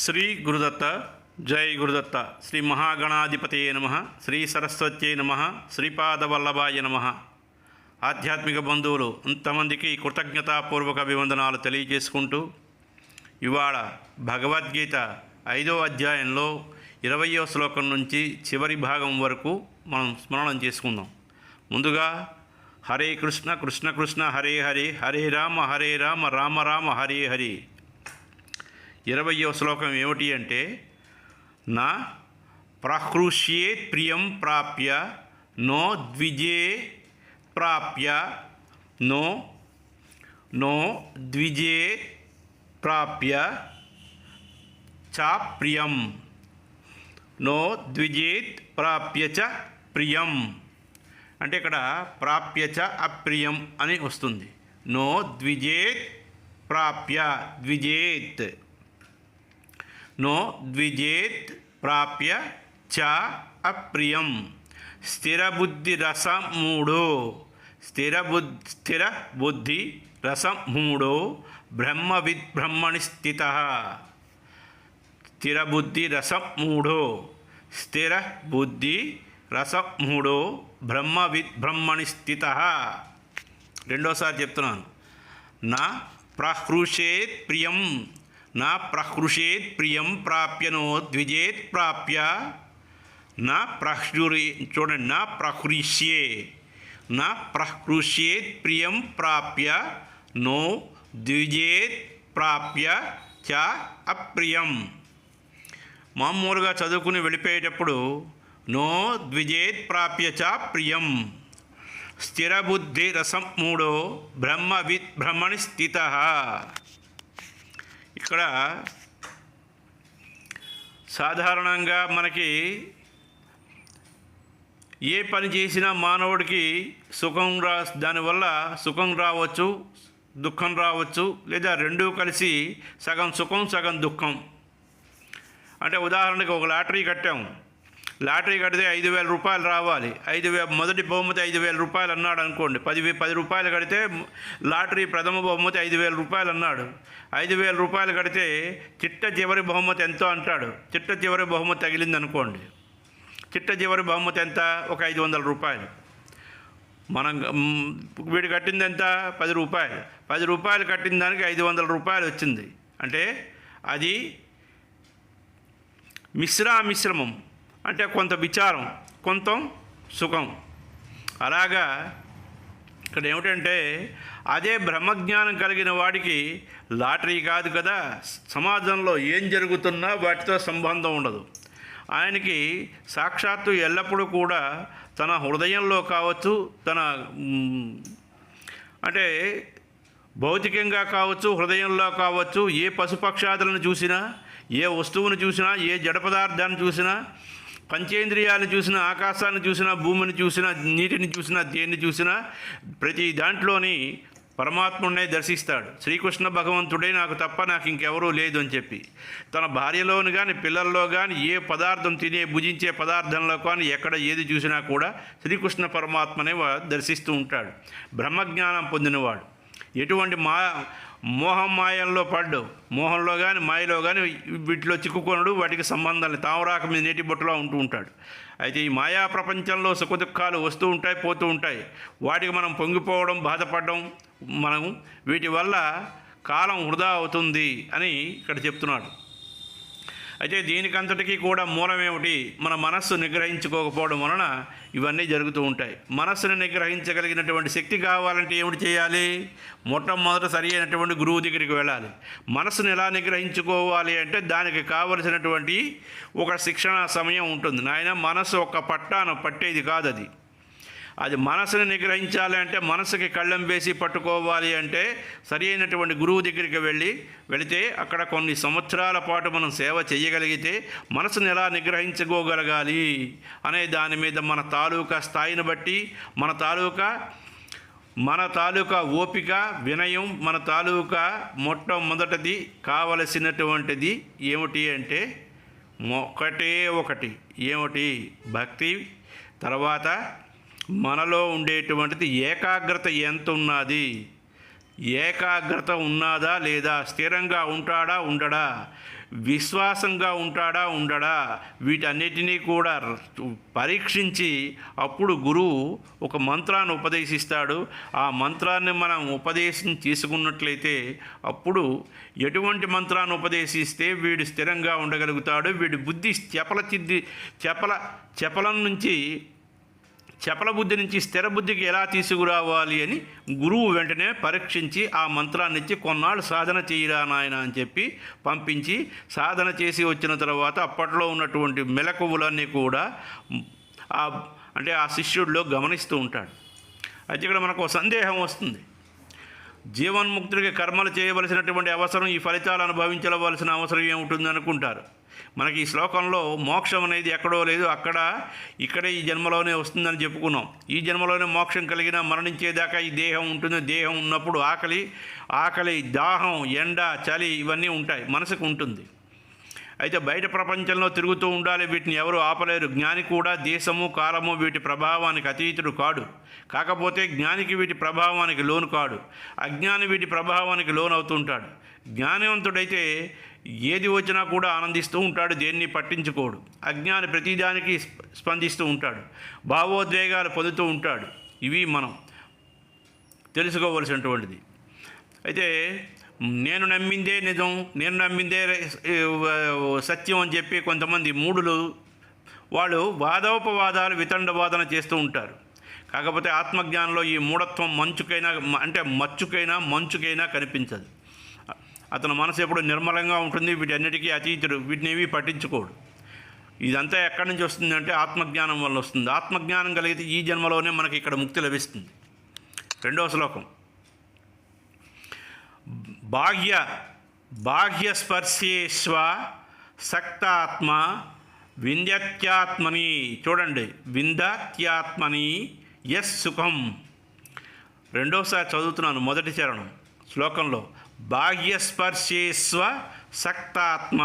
శ్రీ గురుదత్త జై గురుదత్త. శ్రీ మహాగణాధిపతయే నమ. శ్రీ సరస్వత్యై నమ. శ్రీపాదవల్లభాయ నమ. ఆధ్యాత్మిక బంధువులు అంతమందికి కృతజ్ఞతాపూర్వక అభివందనాలు తెలియజేసుకుంటూ ఇవాళ భగవద్గీత 5వ అధ్యాయంలో 20వ శ్లోకం నుంచి చివరి భాగం వరకు మనం స్మరణం చేసుకుందాం. ముందుగా హరే కృష్ణ కృష్ణ కృష్ణ హరే హరే, హరే రామ రామ రామ హరే హరే. 20వ శ్లోకం ఏమిటి అంటే, నా ప్రహృష్యేత్ ప్రియం ప్రాప్య నో ద్విజే ప్రాప్య నో ద్విజే ప్రాప్య చ ప్రియం, నో ద్విజేత్ ప్రాప్య చ ప్రియం. అంటే ఇక్కడ ప్రాప్య చ అప్రియం అని వస్తుంది. నో ద్విజేత్ ప్రాప్య, ద్విజేత్, నో ద్విజేత్ ప్రాప్య చ అప్రియం. స్థిరబుద్ధి రసమూఢో, స్థిరబుద్ధి రసమూఢో బ్రహ్మవిద్ బ్రహ్మణి స్థితః. స్థిరబుద్ధి రసమూఢో, స్థిరబుద్ధి రసమూఢో బ్రహ్మవిద్ బ్రహ్మణి స్థితః. రెండోసారి చెప్తున్నాను. నా ప్రహృషేత్ ప్రియం, నా ప్రహృషేత్ ప్రియం ప్రాప్య నో ద్విజేత్ ప్రాప్య. నా చూడండి, నా ప్రహృష్యే, నా ప్రహృష్యేత్ ప్రియం ప్రాప్య నో ద్విజేత్ ప్రాప్య చ అప్రియం. మామూలుగా చదువుకుని వెళ్ళిపోయేటప్పుడు నో ద్విజేత్ ప్రాప్య చ ప్రియం. స్థిరబుద్ధి రసమూఢో బ్రహ్మవిద్ బ్రహ్మణి స్థితః. ఇక్కడ సాధారణంగా మనకి ఏ పని చేసినా మానవుడికి దానివల్ల సుఖం రావచ్చు, దుఃఖం రావచ్చు, లేదా రెండూ కలిసి సగం సుఖం సగం దుఃఖం. అంటే ఉదాహరణకి ఒక లాటరీ కట్టాము. లాటరీ కడితే 5,000 రూపాయలు రావాలి. మొదటి బహుమతి 5,000 రూపాయలు అన్నాడు అనుకోండి. 10 రూపాయలు కడితే లాటరీ ప్రథమ బహుమతి 5,000 రూపాయలు అన్నాడు. 5,000 రూపాయలు కడితే చిట్ట చివరి బహుమతి ఎంతో అంటాడు. చిట్ట చివరి బహుమతి తగిలింది అనుకోండి. చిట్ట చివరి బహుమతి ఎంత? ఒక 500 రూపాయలు. మనం వీడు కట్టింది ఎంత? 10 రూపాయలు. 10 రూపాయలు కట్టిన దానికి 500 రూపాయలు వచ్చింది. అంటే అది మిశ్రమం. అంటే కొంత విచారం, కొంత సుఖం. అలాగా ఇక్కడ ఏమిటంటే, అదే బ్రహ్మజ్ఞానం కలిగిన వాడికి లాటరీ కాదు కదా, సమాజంలో ఏం జరుగుతున్నా వాటితో సంబంధం ఉండదు. ఆయనకి సాక్షాత్తు ఎల్లప్పుడూ కూడా తన హృదయంలో కావచ్చు, అంటే భౌతికంగా కావచ్చు, హృదయంలో కావచ్చు, ఏ పశుపక్షాదులను చూసినా, ఏ వస్తువును చూసినా, ఏ జడ పదార్థాన్ని చూసినా, పంచేంద్రియాలను చూసినా, ఆకాశాన్ని చూసినా, భూమిని చూసినా, నీటిని చూసినా, దేన్ని చూసినా ప్రతి దాంట్లోని పరమాత్ముడినే దర్శిస్తాడు. శ్రీకృష్ణ భగవంతుడే నాకు తప్ప నాకు ఇంకెవరూ లేదు అని చెప్పి తన భార్యలోని కానీ, పిల్లల్లో కానీ, ఏ పదార్థం భుజించే పదార్థంలో కానీ ఎక్కడ ఏది చూసినా కూడా శ్రీకృష్ణ పరమాత్మనే దర్శిస్తూ ఉంటాడు. బ్రహ్మజ్ఞానం పొందినవాడు. ఎటువంటి మోహంలో పడ్డు, మోహంలో కానీ మాయలో కానీ వీటిలో చిక్కుకొనడు. వాటికి సంబంధాలు తామరాక మీద నేటి బొట్టులో ఉంటూ ఉంటాడు. అయితే ఈ మాయా ప్రపంచంలో సుఖదుఖాలు వస్తూ ఉంటాయి, పోతూ ఉంటాయి. వాటికి మనం పొంగిపోవడం, బాధపడడం, మనం వీటి వల్ల కాలం వృధా అవుతుంది అని ఇక్కడ చెప్తున్నాడు. అయితే దీనికంతటికీ కూడా మూలమేమిటి? మన మనస్సు నిగ్రహించుకోకపోవడం వలన ఇవన్నీ జరుగుతూ ఉంటాయి. మనస్సును నిగ్రహించగలిగినటువంటి శక్తి కావాలంటే ఏమిటి చేయాలి? మొట్టమొదట సరి అయినటువంటి గురువు దగ్గరికి వెళ్ళాలి. మనస్సును ఎలా నిగ్రహించుకోవాలి అంటే దానికి కావలసినటువంటి ఒక శిక్షణ సమయం ఉంటుంది. నాయన, మనస్సు ఒక పట్టాను పట్టేది కాదు. అది మనసుని నిగ్రహించాలి అంటే, మనసుకి కళ్ళెం వేసి పట్టుకోవాలి అంటే సరి అయినటువంటి గురువు దగ్గరికి వెళితే అక్కడ కొన్ని సంవత్సరాల పాటు మనం సేవ చేయగలిగితే మనసుని ఎలా నిగ్రహించుకోగలగాలి అనే దాని మీద మన తాలూకా స్థాయిని బట్టి, మన తాలూకా ఓపిక, వినయం, మన తాలూకా మొట్టమొదటిది కావలసినటువంటిది ఏమిటి అంటే ఒకటి ఏమిటి? భక్తి. తర్వాత మనలో ఉండేటువంటిది ఏకాగ్రత ఎంత ఉన్నది, ఏకాగ్రత ఉన్నదా లేదా, స్థిరంగా ఉంటాడా ఉండడా, విశ్వాసంగా ఉంటాడా ఉండడా వీటన్నిటినీ కూడా పరీక్షించి అప్పుడు గురువు ఒక మంత్రాన్ని ఉపదేశిస్తాడు. ఆ మంత్రాన్ని మనం ఉపదేశం చేసుకున్నట్లయితే అప్పుడు ఎటువంటి మంత్రాన్ని ఉపదేశిస్తే వీడు స్థిరంగా ఉండగలుగుతాడు, వీడి బుద్ధి చపలం నుంచి చపల బుద్ధి నుంచి స్థిర బుద్ధికి ఎలా తీసుకురావాలి అని గురువు వెంటనే పరీక్షించి ఆ మంత్రాన్ని ఇచ్చి కొన్నాళ్ళు సాధన చేయరా నాయన అని చెప్పి పంపించి సాధన చేసి వచ్చిన తర్వాత అప్పట్లో ఉన్నటువంటి మెలకువలన్నీ కూడా ఆ శిష్యుడిలో గమనిస్తూ ఉంటాడు. అయితే ఇక్కడ మనకు ఒక సందేహం వస్తుంది. జీవన్ముక్తుడికి కర్మలు చేయవలసినటువంటి అవసరం, ఈ ఫలితాలు అనుభవించవలసిన అవసరం ఏముంటుంది అనుకుంటారు. మనకి ఈ శ్లోకంలో మోక్షం అనేది ఎక్కడో లేదు, ఇక్కడే ఈ జన్మలోనే వస్తుందని చెప్పుకున్నాం. ఈ జన్మలోనే మోక్షం కలిగిన మరణించేదాకా ఈ దేహం ఉంటుంది. దేహం ఉన్నప్పుడు ఆకలి, దాహం, ఎండ, చలి ఇవన్నీ ఉంటాయి, మనసుకు ఉంటుంది. అయితే బయట ప్రపంచంలో తిరుగుతూ ఉండాలి, వీటిని ఎవరు ఆపలేరు. జ్ఞాని కూడా దేశము కాలము వీటి ప్రభావానికి అతీతుడు కాడు. కాకపోతే జ్ఞానికి వీటి ప్రభావానికి లోను కాడు, అజ్ఞాని వీటి ప్రభావానికి లోను అవుతుంటాడు. జ్ఞానవంతుడైతే ఏది వచ్చినా కూడా ఆనందిస్తూ ఉంటాడు, దేన్ని పట్టించుకోడు. అజ్ఞాని ప్రతిదానికి స్పందిస్తూ ఉంటాడు, భావోద్వేగాలు పొందుతూ ఉంటాడు. ఇవి మనం తెలుసుకోవలసినటువంటిది. అయితే నేను నమ్మిందే నిజం, నేను నమ్మిందే సత్యం అని చెప్పి కొంతమంది మూఢులు వాళ్ళు వాదోపవాదాలు వితండవాదన చేస్తూ ఉంటారు. కాకపోతే ఆత్మజ్ఞానంలో ఈ మూఢత్వం మంచుకైనా కనిపించదు. అతని మనసు ఎప్పుడు నిర్మలంగా ఉంటుంది, వీటన్నిటికీ అతీతుడు, వీటినేవి పట్టించుకోడు. ఇదంతా ఎక్కడి నుంచి వస్తుందంటే ఆత్మజ్ఞానం వల్ల వస్తుంది. ఆత్మజ్ఞానం కలిగితే ఈ జన్మలోనే మనకి ఇక్కడ ముక్తి లభిస్తుంది. 2వ శ్లోకం, బాహ్య స్పర్శేష్వ సక్తాత్మ వింధ్యత్యాత్మని. చూడండి, వింధ్యత్యాత్మని యస్ సుఖం. రెండోసారి చదువుతున్నాను, మొదటి చరణం శ్లోకంలో. బాహ్యస్పర్శేస్వ సక్తాత్మ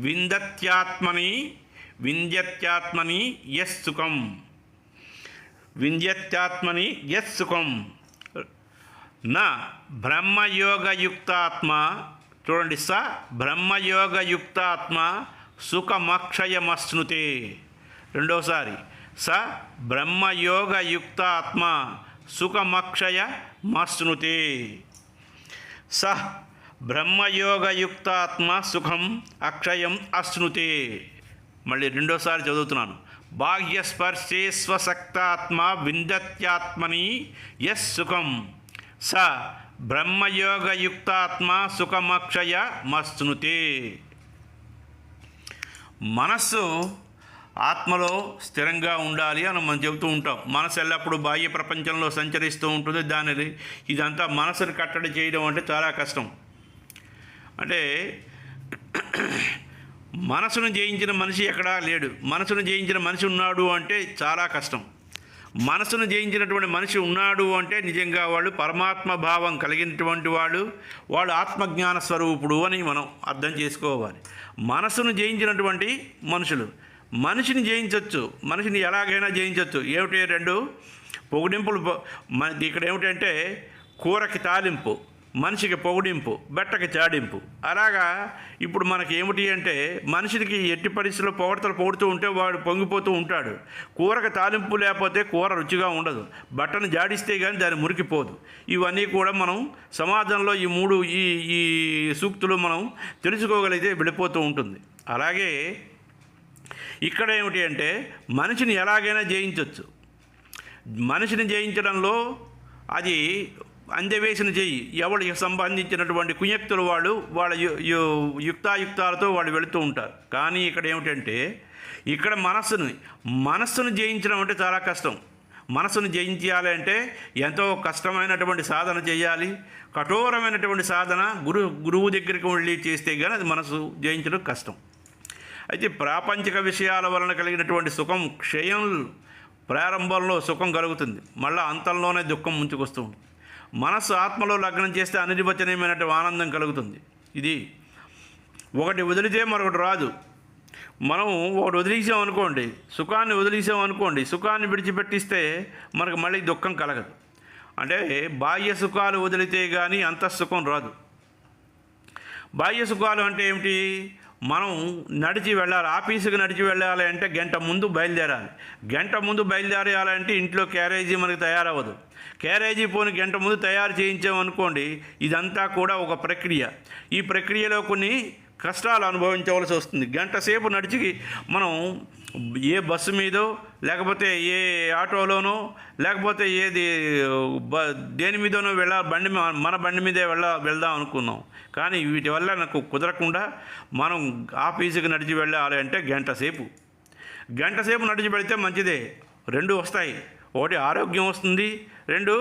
వింధ్యత్యాత్మని యస్ సుఖం. వింధ్యత్యాత్మని యస్ సుఖం. నా బ్రహ్మయోగయుక్తాత్మ. చూడండి, బ్రహ్మయోగయుక్తాత్మ సుఖమక్షయమశ్నుతే. రెండోసారి, బ్రహ్మయోగయుక్తాత్మ సుఖమక్షయమశ్నుతే. బ్రహ్మయోగయుక్తాత్మ సుఖం అక్షయం అశ్నుతే. మళ్ళీ రెండోసారి చదువుతున్నాను. బాహ్యస్పర్శేస్వసక్తాత్మ వింధ్యత్యాత్మని యస్ సుఖం. బ్రహ్మయోగయుక్తాత్మ సుఖమక్షయమశ్నుతే. మనస్సు ఆత్మలో స్థిరంగా ఉండాలి అని మనం చెబుతూ ఉంటాం. మనసు ఎల్లప్పుడూ బాహ్య ప్రపంచంలో సంచరిస్తూ ఉంటుంది. ఇదంతా మనసును కట్టడి చేయడం అంటే చాలా కష్టం. అంటే మనసును జయించిన మనిషి ఎక్కడా లేడు. మనసును జయించిన మనిషి ఉన్నాడు అంటే చాలా కష్టం. మనసును జయించినటువంటి మనిషి ఉన్నాడు అంటే నిజంగా వాళ్ళు పరమాత్మ భావం కలిగినటువంటి వాళ్ళు ఆత్మజ్ఞాన స్వరూపుడు అని మనం అర్థం చేసుకోవాలి. మనసును జయించినటువంటి మనిషిని జయించవచ్చు, మనిషిని ఎలాగైనా జయించవచ్చు. ఏమిటి? 2 పొగిడింపులు. ఇక్కడ ఏమిటంటే కూరకి తాలింపు, మనిషికి పొగిడింపు, బెట్టకి చాడింపు. అలాగా ఇప్పుడు మనకి ఏమిటి అంటే మనిషికి ఎట్టి పరిస్థితుల్లో పొగుడుతూ ఉంటే వాడు పొంగిపోతూ ఉంటాడు. కూరకు తాలింపు లేకపోతే కూర రుచిగా ఉండదు, బట్టను జాడిస్తే కానీ దాన్ని మురికిపోదు. ఇవన్నీ కూడా మనం సమాజంలో ఈ సూక్తులు మనం తెలుసుకోగలిగితే వెళ్ళిపోతూ ఉంటుంది. అలాగే ఇక్కడ ఏమిటి అంటే మనిషిని ఎలాగైనా జయించవచ్చు. మనిషిని జయించడంలో అది అందవేసిన చెయ్యి. ఎవరికి సంబంధించినటువంటి కుయుక్తులు వాళ్ళ యుక్తాయుక్తాలతో వాళ్ళు వెళుతూ ఉంటారు. కానీ ఇక్కడ ఏమిటంటే ఇక్కడ మనస్సును జయించడం అంటే చాలా కష్టం. మనసును జయించాలి అంటే ఎంతో కష్టమైనటువంటి సాధన చేయాలి. కఠోరమైనటువంటి సాధన గురువు దగ్గరికి వెళ్ళి చేస్తే కానీ అది మనసు జయించడం కష్టం. అయితే ప్రాపంచిక విషయాల వలన కలిగినటువంటి సుఖం క్షయం. ప్రారంభంలో సుఖం కలుగుతుంది, మళ్ళీ అంతంలోనే దుఃఖం ముంచుకొస్తుంది. మనస్సు ఆత్మలో లగ్నం చేస్తే అనిర్వచనీయమైనటువంటి ఆనందం కలుగుతుంది. ఇది ఒకటి వదిలితే మరొకటి రాదు. మనం ఒకటి వదిలేసామనుకోండి, సుఖాన్ని వదిలేసామనుకోండి, సుఖాన్ని విడిచిపెట్టిస్తే మనకు మళ్ళీ దుఃఖం కలగదు. అంటే బాహ్య సుఖాలు వదిలితే కానీ అంతఃసుఖం రాదు. బాహ్య సుఖాలు అంటే ఏమిటి? మనం నడిచి వెళ్ళాలి. ఆఫీసుకి నడిచి వెళ్ళాలి అంటే గంట ముందు బయలుదేరాలి. గంట ముందు బయలుదేరాలంటే ఇంట్లో క్యారేజీ మనకి తయారవ్వదు. క్యారేజీ పోని గంట ముందు తయారు చేయించామనుకోండి, ఇదంతా కూడా ఒక ప్రక్రియ. ఈ ప్రక్రియలో కొన్ని కష్టాలు అనుభవించవలసి వస్తుంది. గంట సేపు నడిచి మనం ఏ బస్సు మీదో లేకపోతే ఏ ఆటోలోనో లేకపోతే ఏది దేని మీదనో మన బండి మీదే వెళ్దాం అనుకున్నాం. కానీ వీటి వల్ల నాకు కుదరకుండా మనం ఆఫీసుకి నడిచి వెళ్ళాలి అంటే గంట సేపు నడిచి వెళితే మంచిదే. రెండు వస్తాయి. ఒకటి ఆరోగ్యం వస్తుంది, రెండు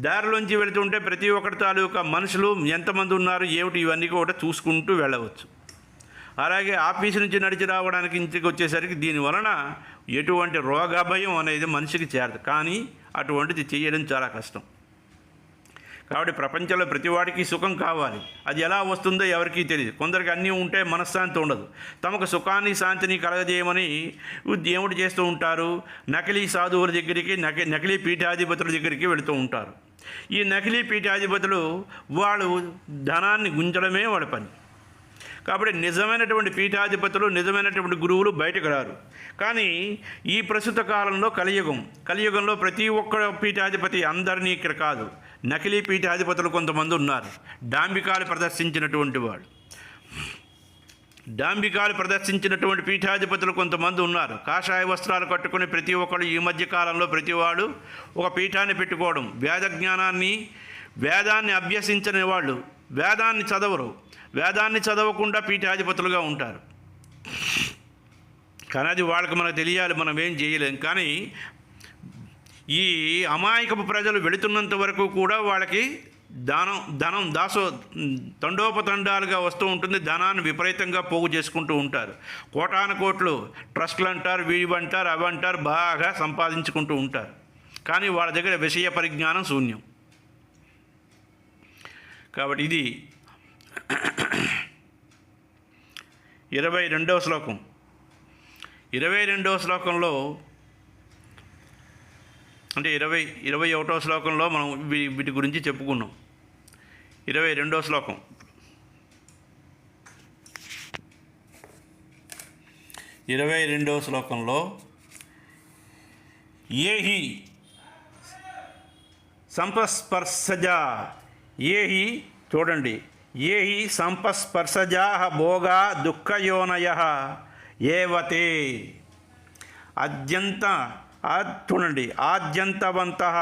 దారిలోంచి వెళుతుంటే ప్రతి ఒక్కరి తాలూకా మనుషులు ఎంతమంది ఉన్నారు ఏమిటి ఇవన్నీ కూడా చూసుకుంటూ వెళ్ళవచ్చు. అలాగే ఆఫీసు నుంచి నడిచి రావడానికి ఇంటికి వచ్చేసరికి దీనివలన ఎటువంటి రోగభయం అనేది మనిషికి చేరదు. కానీ అటువంటిది చేయడం చాలా కష్టం. కాబట్టి ప్రపంచంలో ప్రతివాడికి సుఖం కావాలి. అది ఎలా వస్తుందో ఎవరికీ తెలియదు. కొందరికి అన్నీ ఉంటే మనశ్శాంతి ఉండదు. తమకు సుఖాన్ని శాంతిని కలగజేయమని ఏమిటి చేస్తూ ఉంటారు? నకిలీ సాధువుల దగ్గరికి, నకిలీ పీఠాధిపతుల దగ్గరికి వెళుతూ ఉంటారు. ఈ నకిలీ పీఠాధిపతులు వాళ్ళు ధనాన్ని గుంజడమే వాళ్ళ పని. కాబట్టి నిజమైనటువంటి పీఠాధిపతులు, నిజమైనటువంటి గురువులు బయటకు రారు. కానీ ఈ ప్రస్తుత కాలంలో కలియుగంలో ప్రతి ఒక్క పీఠాధిపతి అందరినీ ఇక్కడ కాదు, నకిలీ పీఠాధిపతులు కొంతమంది ఉన్నారు. డాంబికాలు ప్రదర్శించినటువంటి పీఠాధిపతులు కొంతమంది ఉన్నారు. కాషాయ వస్త్రాలు కట్టుకుని ప్రతి ఒక్కరు ఈ మధ్య కాలంలో ప్రతివాడు ఒక పీఠాన్ని పెట్టుకోవడం, వేదాన్ని అభ్యసించని వాళ్ళు వేదాన్ని చదవకుండా పీఠాధిపతులుగా ఉంటారు. కానీ అది వాళ్ళకి మనకు తెలియాలి, మనం ఏం చేయలేం. కానీ ఈ అమాయకపు ప్రజలు వెళుతున్నంత వరకు కూడా వాళ్ళకి ధనం తండోపతండాలుగా వస్తూ ఉంటుంది. ధనాన్ని విపరీతంగా పోగు చేసుకుంటూ ఉంటారు. కోటాను కోట్లు ట్రస్టులు అంటారు, వీవంటారు, అవంటారు, బాగా సంపాదించుకుంటూ ఉంటారు. కానీ వాళ్ళ దగ్గర విషయ పరిజ్ఞానం శూన్యం. కాబట్టి ఇది 22వ శ్లోకం. 22వ శ్లోకంలో అంటే 21వ శ్లోకంలో మనం వీటి గురించి చెప్పుకున్నాం. 22వ శ్లోకం. 22వ శ్లోకంలో ఏహి సంపస్పర్శజా, ఏహి చూడండి, ఏహి సంపస్పర్శజా భోగా దుఃఖయోనయ ఏవతే చూడండి, ఆద్యంతవంతః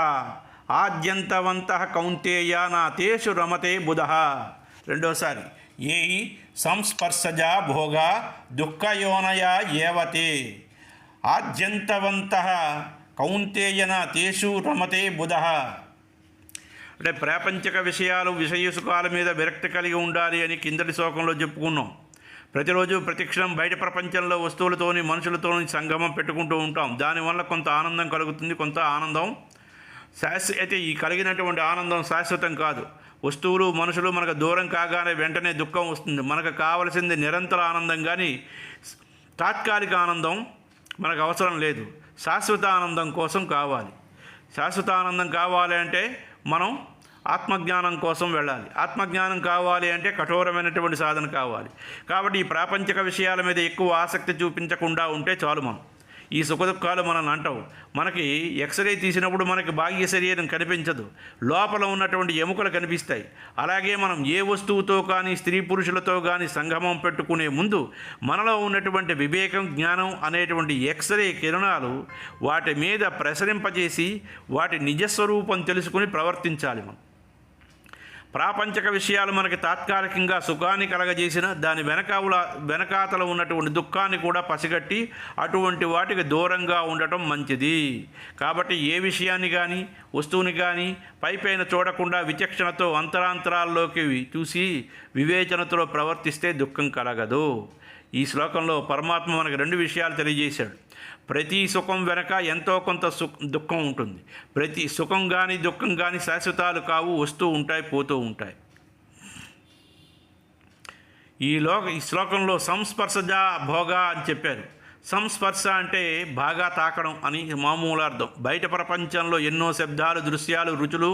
కౌంతేయ నా తేషు రమతే బుధః. రెండోసారి, ఏహి సంస్పర్శజా భోగా దుఃఖయోనయ ఏవతే ఆద్యంతవంతః కౌంతేయ నా తేషు రమతే బుధః. అంటే ప్రాపంచిక విషయాలు, విషయ సుఖాల మీద విరక్తి కలిగి ఉండాలి అని కిందటి శ్లోకంలో చెప్పుకున్నాం. ప్రతిరోజు ప్రతిక్షణం బయట ప్రపంచంలో వస్తువులతోని, మనుషులతోని సంగమం పెట్టుకుంటూ ఉంటాం. దానివల్ల కొంత ఆనందం కలుగుతుంది, కొంత ఆనందం అయితే ఈ కలిగినటువంటి ఆనందం శాశ్వతం కాదు. వస్తువులు, మనుషులు మనకు దూరం కాగానే వెంటనే దుఃఖం వస్తుంది. మనకు కావలసింది నిరంతర ఆనందం, కానీ తాత్కాలిక ఆనందం మనకు అవసరం లేదు. శాశ్వత ఆనందం కోసం కావాలి. శాశ్వత ఆనందం కావాలి అంటే మనం ఆత్మజ్ఞానం కోసం వెళ్ళాలి. ఆత్మజ్ఞానం కావాలి అంటే కఠోరమైనటువంటి సాధన కావాలి. కాబట్టి ఈ ప్రాపంచిక విషయాల మీద ఎక్కువ ఆసక్తి చూపించకుండా ఉంటే చాలు. మనం ఈ సుఖదుఖాలు మనల్ని అంటావు. మనకి ఎక్స్రే తీసినప్పుడు మనకి బాహ్య శరీరం కనిపించదు, లోపల ఉన్నటువంటి ఎముకలు కనిపిస్తాయి. అలాగే మనం ఏ వస్తువుతో కానీ, స్త్రీ పురుషులతో కానీ సంగమం పెట్టుకునే ముందు మనలో ఉన్నటువంటి వివేకం, జ్ఞానం అనేటువంటి ఎక్స్రే కిరణాలు వాటి మీద ప్రసరింపజేసి వాటి నిజస్వరూపం తెలుసుకుని ప్రవర్తించాలి. మనం ప్రాపంచక విషయాలు మనకి తాత్కాలికంగా సుఖాన్ని కలగజేసిన దాని వెనకాతల ఉన్నటువంటి దుఃఖాన్ని కూడా పసిగట్టి అటువంటి వాటికి దూరంగా ఉండటం మంచిది. కాబట్టి ఏ విషయాన్ని కానీ, వస్తువుని కానీ పైపైన చూడకుండా విచక్షణతో అంతరాంతరాల్లోకి చూసి వివేచనతో ప్రవర్తిస్తే దుఃఖం కలగదు. ఈ శ్లోకంలో పరమాత్మ మనకు రెండు విషయాలు తెలియజేశాడు. ప్రతి సుఖం వెనక ఎంతో కొంత దుఃఖం ఉంటుంది. ప్రతి సుఖం కానీ, దుఃఖం కానీ శాశ్వతాలు కావు, వస్తూ ఉంటాయి, పోతూ ఉంటాయి. ఈ శ్లోకంలో సంస్పర్శజా భోగా అని చెప్పారు. సంస్పర్శ అంటే బాగా తాకడం అని మామూలు అర్థం. బయట ప్రపంచంలో ఎన్నో శబ్దాలు, దృశ్యాలు, రుచులు,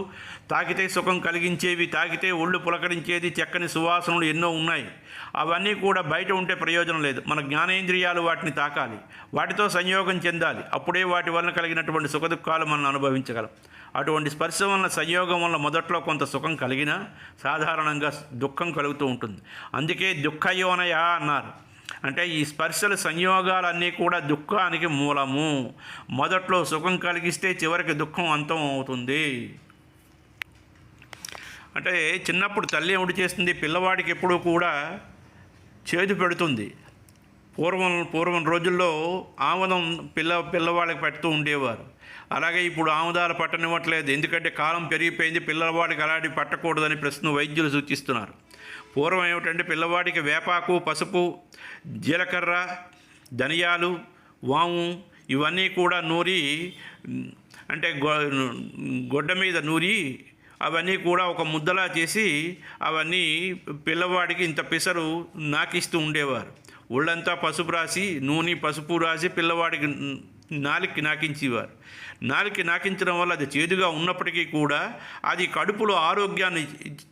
తాకితే సుఖం కలిగించేవి, తాకితే ఒళ్ళు పులకరించేది, చక్కని సువాసనలు ఎన్నో ఉన్నాయి. అవన్నీ కూడా బయట ఉంటే ప్రయోజనం లేదు. మన జ్ఞానేంద్రియాలు వాటిని తాకాలి, వాటితో సంయోగం చెందాలి. అప్పుడే వాటి వలన కలిగినటువంటి సుఖదుఖాలు మనం అనుభవించగలం. అటువంటి స్పర్శ వలన, సంయోగం వలన మొదట్లో కొంత సుఖం కలిగినా సాధారణంగా దుఃఖం కలుగుతూ ఉంటుంది. అందుకే దుఃఖయోనయ అన్నారు. అంటే ఈ స్పర్శలు, సంయోగాలన్నీ కూడా దుఃఖానికి మూలము. మొదట్లో సుఖం కలిగిస్తే చివరికి దుఃఖం అంతం అవుతుంది. అంటే చిన్నప్పుడు తల్లి ఏమిటి చేస్తుంది, పిల్లవాడికి ఎప్పుడూ కూడా చేదు పెడుతుంది. పూర్వం రోజుల్లో ఆముదం పిల్లవాళ్ళకి పెడుతూ ఉండేవారు. అలాగే ఇప్పుడు ఆముదాలు పట్టనివ్వట్లేదు. ఎందుకంటే కాలం పెరిగిపోయింది, పిల్లవాడికి అలాంటి పట్టకూడదని ప్రస్తుతం వైద్యులు సూచిస్తున్నారు. పూర్వం ఏమిటంటే పిల్లవాడికి వేపాకు, పసుపు, జీలకర్ర, ధనియాలు, వాము ఇవన్నీ కూడా నూరి, అంటే గొడ్డ మీద నూరి అవన్నీ కూడా ఒక ముద్దలా చేసి అవన్నీ పిల్లవాడికి ఇంత పిసరు నాకిస్తూ ఉండేవారు. ఒళ్ళంతా పసుపు రాసి, నూనె పసుపు రాసి పిల్లవాడికి నాలుకకి నాకించేవారు. నాలుకకి నాకించడం వల్ల అది చేదుగా ఉన్నప్పటికీ కూడా అది కడుపులో ఆరోగ్యాన్ని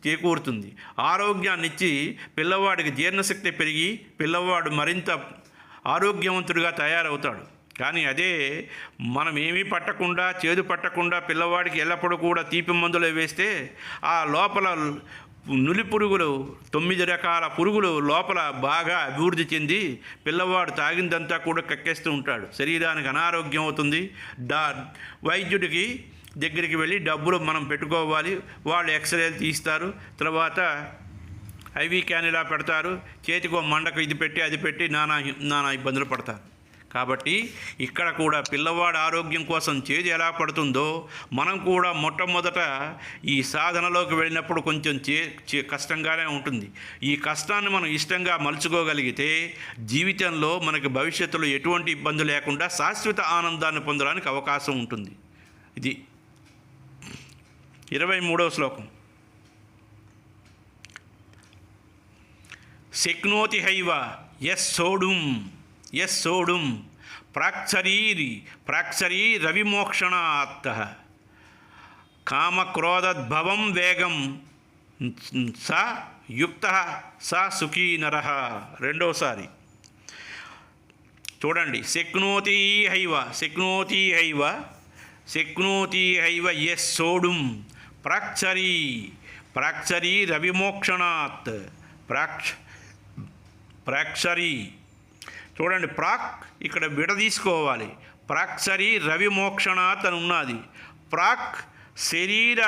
చేకూరుతుంది. ఆరోగ్యాన్ని ఇచ్చి పిల్లవాడికి జీర్ణశక్తి పెరిగి పిల్లవాడు మరింత ఆరోగ్యవంతుడిగా తయారవుతాడు. కానీ అదే మనం ఏమీ పట్టకుండా, చేదు పట్టకుండా పిల్లవాడికి ఎల్లప్పుడూ కూడా తీపి మందులు వేస్తే ఆ లోపల నులి పురుగులు, 9 రకాల పురుగులు లోపల బాగా అభివృద్ధి చెంది పిల్లవాడు తాగిందంతా కూడా కక్కేస్తూ ఉంటాడు. శరీరానికి అనారోగ్యం అవుతుంది. వైద్యుడికి దగ్గరికి వెళ్ళి డబ్బులు మనం పెట్టుకోవాలి. వాళ్ళు ఎక్స్రేలు తీస్తారు, తర్వాత ఐవీ క్యానిలా పెడతారు, చేతికో మండకు ఇది పెట్టి అది పెట్టి నానా ఇబ్బందులు పడతారు. కాబట్టి ఇక్కడ కూడా పిల్లవాడు ఆరోగ్యం కోసం చేదు ఎలా పడుతుందో మనం కూడా మొట్టమొదట ఈ సాధనలోకి వెళ్ళినప్పుడు కొంచెం కష్టంగానే ఉంటుంది. ఈ కష్టాన్ని మనం ఇష్టంగా మలుచుకోగలిగితే జీవితంలో మనకి భవిష్యత్తులో ఎటువంటి ఇబ్బంది లేకుండా శాశ్వత ఆనందాన్ని పొందడానికి అవకాశం ఉంటుంది. ఇది 23వ శ్లోకం. శక్నోతి హైవ యస్సోడుం ప్రాక్చరీ రవిమోక్షణాత్ కామక్రోధద్భవం వేగం స యుక్త స సుఖీ నరః. రెండోసారి చూడండి. శక్నోతి హైవ యస్సోడుం ప్రాక్చరీ రవిమోక్షణాత్. ప్రాక్చరీ చూడండి, ప్రాక్ ఇక్కడ విడదీసుకోవాలి. ప్రాక్చరీ రవిమోక్షణాత్ అని ఉన్నది. ప్రాక్ శరీర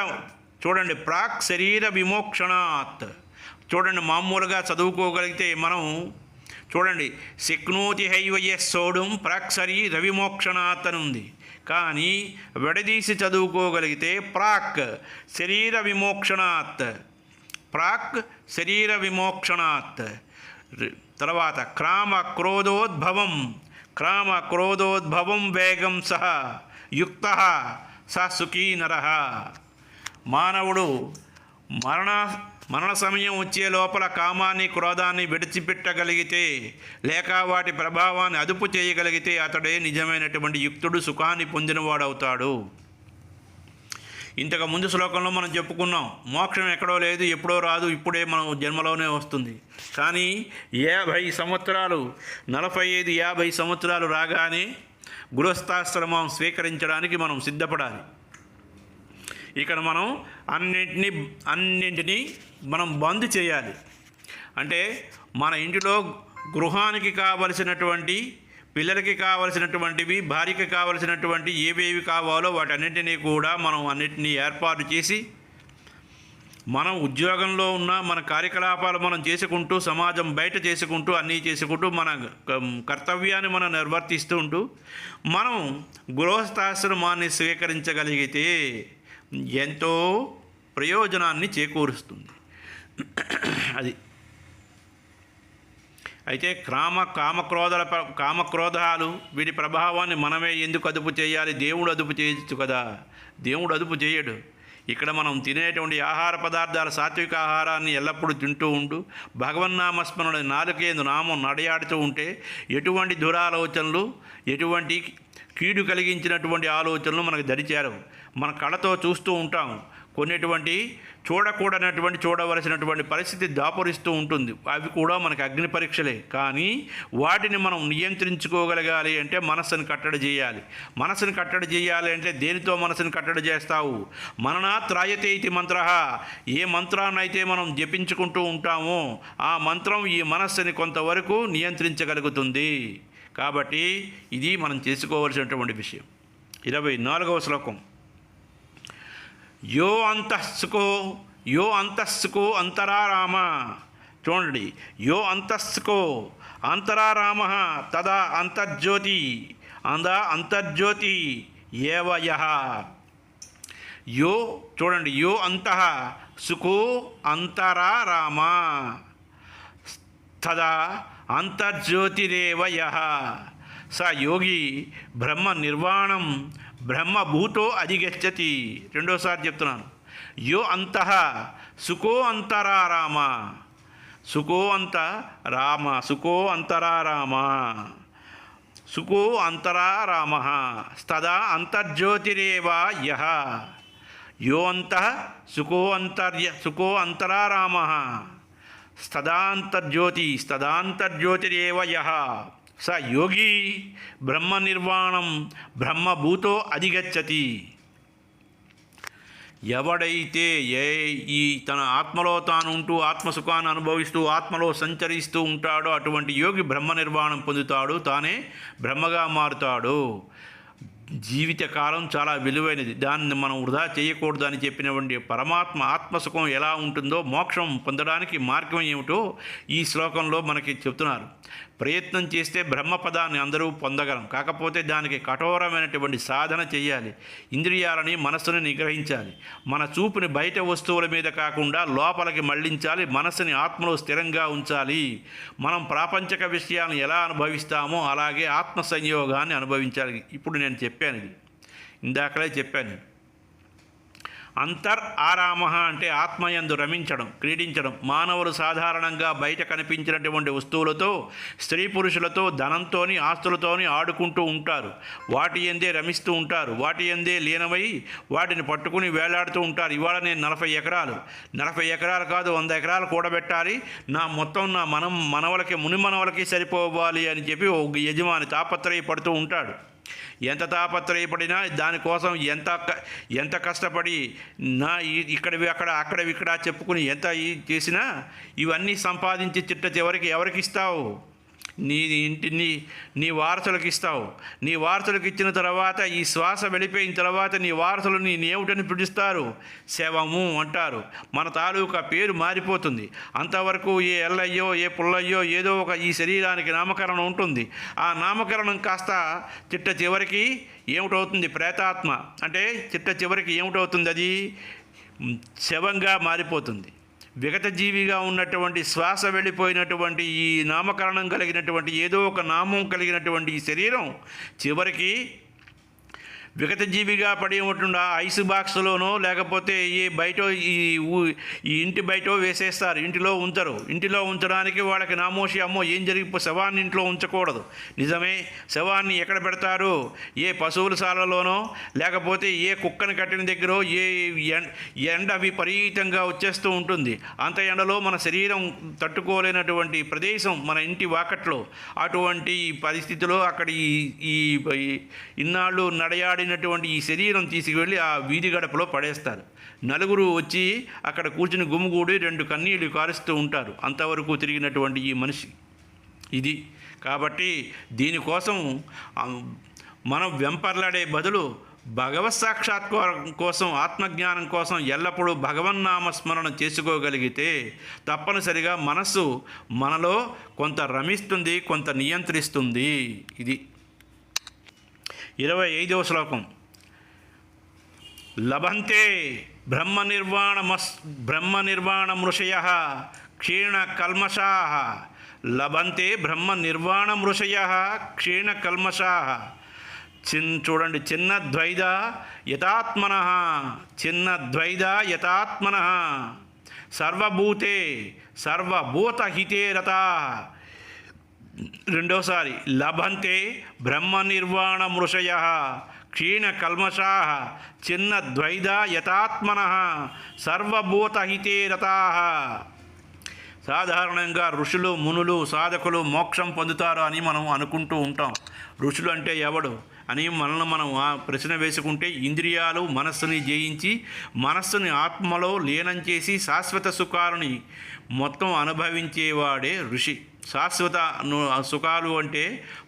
చూడండి, ప్రాక్ శరీర విమోక్షణాత్. చూడండి, మామూలుగా చదువుకోగలిగితే మనం చూడండి, శక్నోతి హైవ యస్సోడుం ప్రాక్చరీ రవిమోక్షణాత్ అని ఉంది. కానీ విడదీసి చదువుకోగలిగితే ప్రాక్ శరీర విమోక్షణాత్. తర్వాత క్రామక్రోధోద్భవం వేగం సహ యుక్త స సుఖీ నరః. మానవుడు మరణ సమయం వచ్చే లోపల కామాన్ని, క్రోధాన్ని విడిచిపెట్టగలిగితే, లేక వాటి ప్రభావాన్ని అదుపు చేయగలిగితే అతడే నిజమైనటువంటి యుక్తుడు, సుఖాన్ని పొందినవాడవుతాడు. ఇంతకు ముందు శ్లోకంలో మనం చెప్పుకున్నాం, మోక్షం ఎక్కడో లేదు, ఎప్పుడో రాదు, ఇప్పుడే మనం జన్మలోనే వస్తుంది. కానీ 50 సంవత్సరాలు 45-50 సంవత్సరాలు రాగానే గృహస్థాశ్రమం స్వీకరించడానికి మనం సిద్ధపడాలి. ఇక్కడ మనం అన్నింటినీ మనం బంద్ చేయాలి. అంటే మన ఇంటిలో గృహానికి కావలసినటువంటి, పిల్లలకి కావలసినటువంటివి, భార్యకి కావలసినటువంటి ఏవేవి కావాలో వాటన్నింటినీ కూడా మనం అన్నింటినీ ఏర్పాటు చేసి, మనం ఉద్యోగంలో ఉన్న మన కార్యకలాపాలు మనం చేసుకుంటూ, సమాజం బయట చేసుకుంటూ, అన్నీ చేసుకుంటూ మన కర్తవ్యాన్ని మనం నిర్వర్తిస్తూ ఉంటూ మనం గృహస్థాశ్రమాన్ని స్వీకరించగలిగితే ఎంతో ప్రయోజనాన్ని చేకూరుస్తుంది. అది అయితే కామక్రోధాలు వీటి ప్రభావాన్ని మనమే ఎందుకు అదుపు చేయాలి? దేవుడు అదుపు చేయొచ్చు కదా. దేవుడు అదుపు చేయడు. ఇక్కడ మనం తినేటువంటి ఆహార పదార్థాల సాత్విక ఆహారాన్ని ఎల్లప్పుడూ తింటూ ఉంటూ భగవన్నామస్మరణ నాలుకేందు నామం నడయాడుతూ ఉంటే ఎటువంటి దురాలోచనలు, ఎటువంటి కీడు కలిగించినటువంటి ఆలోచనలు మనకు దరిచేరవు. మన కళతో చూస్తూ ఉంటాం, కొన్నిటువంటి చూడకూడనటువంటి చూడవలసినటువంటి పరిస్థితి దాపురిస్తూ ఉంటుంది. అవి కూడా మనకి అగ్ని పరీక్షలే. కానీ వాటిని మనం నియంత్రించుకోగలగాలి అంటే మనస్సును కట్టడి చేయాలి. మనస్సును కట్టడి చేయాలి అంటే దేనితో మనస్సును కట్టడి చేస్తావు? మననాత్ త్రాయతే ఇతి మంత్ర. ఏ మంత్రాన్ని అయితే మనం జపించుకుంటూ ఉంటామో ఆ మంత్రం ఈ మనస్సుని కొంతవరకు నియంత్రించగలుగుతుంది. కాబట్టి ఇది మనం చేసుకోవలసినటువంటి విషయం. 24వ శ్లోకం. యో అంతఃసుకో అంతరారామ. చూడండి, యో అంతఃసుకో అంతరారామ తదా అంతర్జ్యోతి ఏవ యః. యో చూడండి, యో అంతః సుఖో అంతరారామ తదా అంతర్జ్యోతిరేవ యః స యోగి బ్రహ్మ నిర్వాణం బ్రహ్మభూతో అధిగచ్చతి. రెండోసారి చెప్తున్నాను. యో అంతః సుఖో అంతరారామ, సుఖో అంతరారామ తదా అంతర్జ్యోతిరేవ యః. యో అంతః సుఖో అంతరారామ తదాంతర్జ్యోతిరేవ యః స యోగి బ్రహ్మ నిర్వాణం బ్రహ్మభూతో అధిగచ్చతి. ఎవడైతే ఈ తన ఆత్మలో తాను ఉంటూ ఆత్మసుఖాన్ని అనుభవిస్తూ ఆత్మలో సంచరిస్తూ ఉంటాడో అటువంటి యోగి బ్రహ్మ నిర్వాణం పొందుతాడు, తానే బ్రహ్మగా మారుతాడు. జీవితకాలం చాలా విలువైనది, దాన్ని మనం వృధా చేయకూడదు అని చెప్పినటువంటి పరమాత్మ ఆత్మసుఖం ఎలా ఉంటుందో, మోక్షం పొందడానికి మార్గం ఏమిటో ఈ శ్లోకంలో మనకి చెప్తున్నారు. ప్రయత్నం చేస్తే బ్రహ్మపదాన్ని అందరూ పొందగలం. కాకపోతే దానికి కఠోరమైనటువంటి సాధన చేయాలి. ఇంద్రియాలని, మనస్సుని నిగ్రహించాలి. మన చూపుని బయట వస్తువుల మీద కాకుండా లోపలికి మళ్లించాలి. మనస్సుని ఆత్మలో స్థిరంగా ఉంచాలి. మనం ప్రాపంచక విషయాలను ఎలా అనుభవిస్తామో అలాగే ఆత్మ సంయోగాన్ని అనుభవించాలి. ఇప్పుడు నేను చెప్పాను, ఇది ఇందాకలే చెప్పాను. అంతర్ ఆరామ అంటే ఆత్మయందు రమించడం, క్రీడించడం. మానవులు సాధారణంగా బయట కనిపించినటువంటి వస్తువులతో, స్త్రీ పురుషులతో, ధనంతోని, ఆస్తులతోని ఆడుకుంటూ ఉంటారు. వాటి ఎందే రమిస్తూ ఉంటారు. వాటి ఎందే లీనమై వాటిని పట్టుకుని వేలాడుతూ ఉంటారు. ఇవాళ నేను 40 ఎకరాలు కాదు 100 ఎకరాలు కూడబెట్టాలి, నా మనవలకి, ముని మనవలకి సరిపోవాలి అని చెప్పి ఒక యజమాని తాపత్రయపడుతూ ఉంటాడు. ఎంత తాపత్రయపడినా దానికోసం ఎంత కష్టపడి ఇక్కడివి అక్కడవి ఇక్కడ చెప్పుకుని ఎంత చేసినా ఇవన్నీ సంపాదించి చివరికి ఎవరికి ఇస్తావు? నీ వారసులకు ఇస్తావు. నీ వారసులకు ఇచ్చిన తర్వాత ఈ శ్వాస వెళ్ళిపోయిన తర్వాత నీ వారసులు నీ ఏమిటని పిలుస్తారు? శవము అంటారు. మన తాలూకా పేరు మారిపోతుంది. అంతవరకు ఏ ఎల్లయ్యో ఏ పుల్లయ్యో ఏదో ఒక ఈ శరీరానికి నామకరణం ఉంటుంది. ఆ నామకరణం కాస్త చివరికి ఏమిటవుతుంది? ప్రేతాత్మ అంటే చివరికి ఏమిటవుతుంది? అది శవంగా మారిపోతుంది. విగత జీవిగా ఉన్నటువంటి, శ్వాస వెళ్ళిపోయినటువంటి, ఈ నామకరణం కలిగినటువంటి, ఏదో ఒక నామం కలిగినటువంటి ఈ శరీరం చివరికి విగత జీవిగా పడి ఉంటుండ ఐస్ బాక్స్లోనో లేకపోతే ఈ ఇంటి బయట వేసేస్తారు, ఇంటిలో ఉంచరు. ఇంటిలో ఉంచడానికి వాళ్ళకి నామోషి, అమ్మో ఏం శవాన్ని ఇంట్లో ఉంచకూడదు. నిజమే, శవాన్ని ఎక్కడ పెడతారు? ఏ పశువుల శాలలోనో లేకపోతే ఏ కుక్కని కట్టిన దగ్గర ఎండ విపరీతంగా వచ్చేస్తూ ఉంటుంది. అంత ఎండలో మన శరీరం తట్టుకోలేనటువంటి ప్రదేశం మన ఇంటి వాకట్లో. అటువంటి పరిస్థితిలో అక్కడ ఇన్నాళ్ళు నడయాడినటువంటి ఈ శరీరం తీసుకువెళ్ళి ఆ వీధి గడపలో పడేస్తారు. నలుగురు వచ్చి అక్కడ కూర్చుని గుమ్ముగూడి 2 కన్నీళ్లు కారుస్తూ ఉంటారు. అంతవరకు తిరిగినటువంటి ఈ మనిషి ఇది. కాబట్టి దీనికోసం మనం వెంపర్లాడే బదులు భగవత్ సాక్షాత్కారం కోసం, ఆత్మజ్ఞానం కోసం ఎల్లప్పుడూ భగవన్నామస్మరణ చేసుకోగలిగితే తప్పనిసరిగా మనస్సు మనలో కొంత రమిస్తుంది, కొంత నియంత్రిస్తుంది. ఇది 25వ శ్లోకం. లభంతే బ్రహ్మనిర్వాణమృషయః క్షీణకల్మషాః. లభంతే బ్రహ్మనిర్వాణమృషయః క్షీణకల్మషాః చూడండి, చిన్న ద్వైద యథాత్మన, చిన్న ద్వైద యథాత్మన, సర్వభూతే సర్వభూతహితే రతా. రెండోసారి లభంతే బ్రహ్మ నిర్వాణ మృషయ క్షీణ కల్మషా చిన్న ద్వైద యథాత్మన సర్వభూతహితే రతా. సాధారణంగా ఋషులు మునులు సాధకులు మోక్షం పొందుతారు అని మనం అనుకుంటూ ఉంటాం. ఋషులు అంటే ఎవడు అని మనల్ని మనం ప్రశ్న వేసుకుంటే, ఇంద్రియాలు మనస్సుని జయించి మనస్సుని ఆత్మలో లీనం చేసి శాశ్వత సుఖాలని మొత్తం అనుభవించేవాడే ఋషి. శాశ్వత సుఖాలు అంటే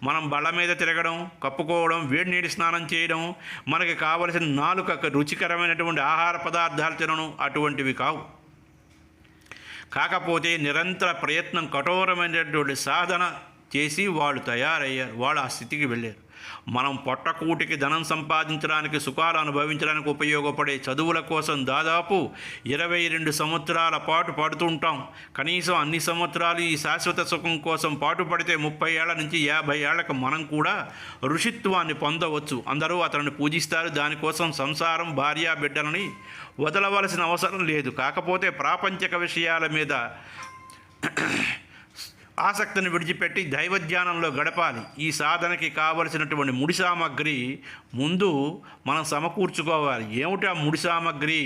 మనం బళ్ళ మీద తిరగడం, కప్పుకోవడం, వేడి నీటి స్నానం చేయడం, మనకి కావలసిన నాలుక రుచికరమైనటువంటి ఆహార పదార్థాలు తినడం అటువంటివి కావు. కాకపోతే నిరంతర ప్రయత్నం, కఠోరమైనటువంటి సాధన చేసి వాళ్ళు తయారయ్యారు, వాళ్ళు ఆ స్థితికి వెళ్ళారు. మనం పొట్టకూటికి ధనం సంపాదించడానికి, సుఖాలు అనుభవించడానికి ఉపయోగపడే చదువుల కోసం దాదాపు 22 సంవత్సరాల పాటు పడుతుంటాం. కనీసం అన్ని సంవత్సరాలు ఈ శాశ్వత సుఖం కోసం పాటుపడితే 30 ఏళ్ల నుంచి 50 ఏళ్లకు మనం కూడా ఋషిత్వాన్ని పొందవచ్చు. అందరూ అతన్ని పూజిస్తారు. దానికోసం సంసారం, భార్య, బిడ్డలని వదలవలసిన అవసరం లేదు. కాకపోతే ప్రాపంచిక విషయాల మీద ఆసక్తిని విడిచిపెట్టి దైవధ్యానంలో గడపాలి. ఈ సాధనకి కావలసినటువంటి ముడి సామగ్రి ముందు మనం సమకూర్చుకోవాలి. ఏమిటి ఆ ముడి సామగ్రి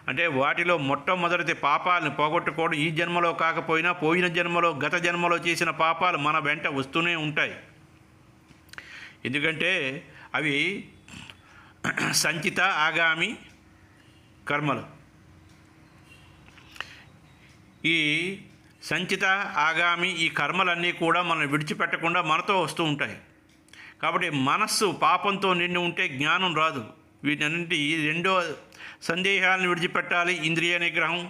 అంటే, వాటిలో మొట్టమొదటి పాపాలను పోగొట్టుకోవడం. ఈ జన్మలో కాకపోయినా పోయిన జన్మలో, గత జన్మలో చేసిన పాపాలు మన వెంట వస్తూనే ఉంటాయి. ఎందుకంటే అవి సంచిత ఆగామి కర్మలు. ఈ సంచిత ఆగామి ఈ కర్మలన్నీ కూడా మనం విడిచిపెట్టకుండా మనతో వస్తూ ఉంటాయి. కాబట్టి మనస్సు పాపంతో నిండి ఉంటే జ్ఞానం రాదు. వీటన్నింటి రెండో సందేహాలను విడిచిపెట్టాలి. ఇంద్రియ నిగ్రహం.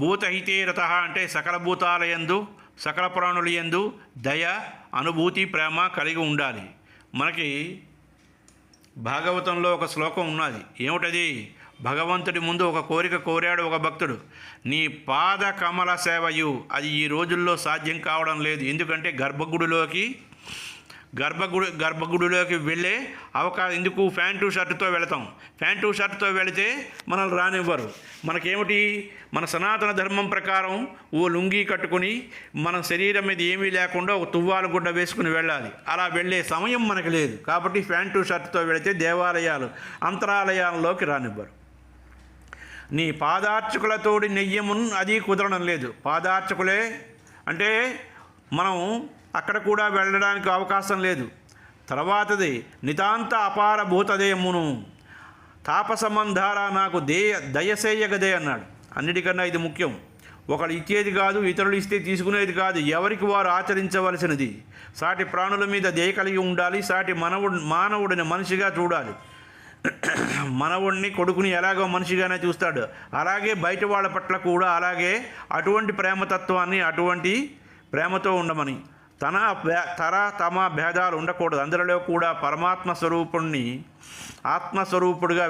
భూతహితే రతః అంటే సకల భూతాలయందు, సకల ప్రాణులయందు దయ, అనుభూతి, ప్రేమ కలిగి ఉండాలి. మనకి భాగవతంలో ఒక శ్లోకం ఉన్నది. ఏమిటది? భగవంతుడి ముందు ఒక కోరిక కోరాడు ఒక భక్తుడు, నీ పాద కమల సేవయు. అది ఈ రోజుల్లో సాధ్యం కావడం లేదు. ఎందుకంటే గర్భగుడిలోకి వెళ్ళే అవకాశం ఎందుకు? ప్యాంటు షర్టుతో వెళతాం. ప్యాంటు షర్టుతో వెళితే మనల్ని రానివ్వరు. మనకేమిటి? మన సనాతన ధర్మం ప్రకారం ఓ లుంగీ కట్టుకుని మన శరీరం మీద ఏమీ లేకుండా ఒక తువ్వాలు గుడ్డ వేసుకుని వెళ్ళాలి. అలా వెళ్ళే సమయం మనకు లేదు. కాబట్టి ప్యాంటు షర్టుతో వెళితే దేవాలయాలు, అంతరాలయాల్లోకి రానివ్వరు. నీ పాదార్చకులతోడి నెయ్యమున్ అది కుదరడం లేదు. పాదార్చకులే అంటే మనం అక్కడ కూడా వెళ్ళడానికి అవకాశం లేదు. తర్వాతది నితాంత అపార భూతదేమును తాపసమంధారా నాకు దయసేయగదే అన్నాడు. అన్నిటికన్నా ఇది ముఖ్యం. ఒకళ్ళు ఇచ్చేది కాదు, ఇతరులు ఇస్తే తీసుకునేది కాదు. ఎవరికి వారు ఆచరించవలసినది. సాటి ప్రాణుల మీద దయ కలిగి ఉండాలి. సాటి మానవుడిని మనిషిగా చూడాలి. మనవుడిని, కొడుకుని ఎలాగో మనిషిగానే చూస్తాడు, అలాగే బయట వాళ్ళ పట్ల కూడా అలాగే అటువంటి ప్రేమతత్వాన్ని, అటువంటి ప్రేమతో ఉండమని. తమ భేదాలు ఉండకూడదు. అందరిలో కూడా పరమాత్మ స్వరూపుణ్ణి, ఆత్మస్వరూపుడుగా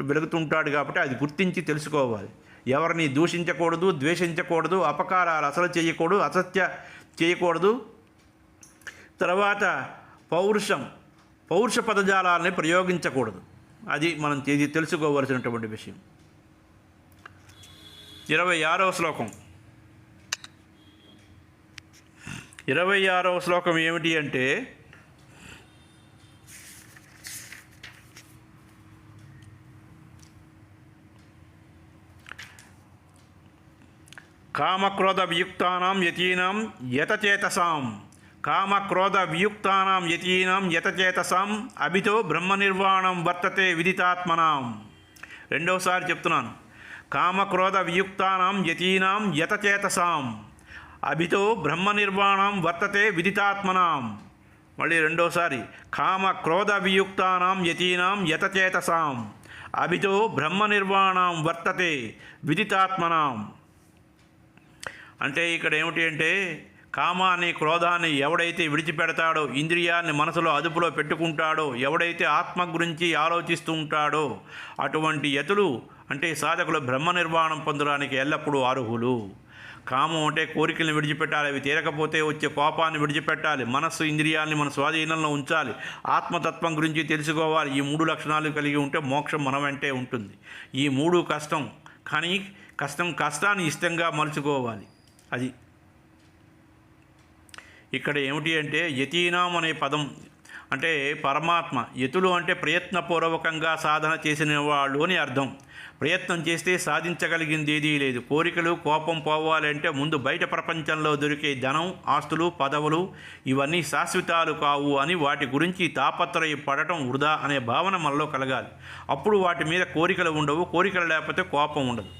వెలుగుతుంటాడు. కాబట్టి అది గుర్తించి తెలుసుకోవాలి. ఎవరిని దూషించకూడదు, ద్వేషించకూడదు, అపకారాలు అసలు చేయకూడదు, అసత్య చేయకూడదు. తర్వాత పౌరుష పదజాలాలని ప్రయోగించకూడదు. అది మనం తెలుసుకోవలసినటువంటి విషయం. 26వ శ్లోకం. 26వ శ్లోకం ఏమిటి అంటే, కామక్రోధ వియుక్తానాం యతీనాం యతచేతసాం. కామక్రోధ వియుక్తానాం యతీనాం యతచేతసాం అభితో బ్రహ్మనిర్వాణం వర్తతే విదితాత్మనాం. రెండోసారి చెప్తున్నాను. కామక్రోధ వియుక్తానాం యతీనాం యతచేతసాం అభితో బ్రహ్మనిర్వాణం వర్తతే విదితాత్మనాం. మళ్ళీ రెండోసారి. కామక్రోధ వియుక్తానాం యతీనాం యతచేతసాం అభితో బ్రహ్మనిర్వాణం వర్తతే విదితాత్మనాం. అంటే ఇక్కడ ఏమిటి అంటే, కామాన్ని, క్రోధాన్ని ఎవడైతే విడిచిపెడతాడో, ఇంద్రియాన్ని మనసులో అదుపులో పెట్టుకుంటాడో, ఎవడైతే ఆత్మ గురించి ఆలోచిస్తూ ఉంటాడో అటువంటి యతులు అంటే సాధకులు బ్రహ్మ నిర్వాణం పొందడానికి ఎల్లప్పుడూ అర్హులు. కామం అంటే కోరికలను విడిచిపెట్టాలి, అవి తీరకపోతే వచ్చే కోపాన్ని విడిచిపెట్టాలి, మనస్సు ఇంద్రియాలని మన స్వాధీనంలో ఉంచాలి, ఆత్మతత్వం గురించి తెలుసుకోవాలి. ఈ 3 లక్షణాలు కలిగి ఉంటే మోక్షం మన వెంటే ఉంటుంది. ఈ 3 కష్టం, కానీ కష్టాన్ని ఇష్టంగా మలుచుకోవాలి. అది ఇక్కడ ఏమిటి అంటే యతీనాం అనే పదం అంటే పరమాత్మ. యతులు అంటే ప్రయత్నపూర్వకంగా సాధన చేసిన వాళ్ళు అని అర్థం. ప్రయత్నం చేస్తే సాధించగలిగింది ఏదీ లేదు. కోరికలు కోపం పోవాలంటే ముందు బయట ప్రపంచంలో దొరికే ధనం, ఆస్తులు, పదవులు ఇవన్నీ శాశ్వతాలు కావు అని వాటి గురించి తాపత్రయపడటం వృధా అనే భావన మనలో కలగాలి. అప్పుడు వాటి మీద కోరికలు ఉండవు. కోరికలు లేకపోతే కోపం ఉండదు.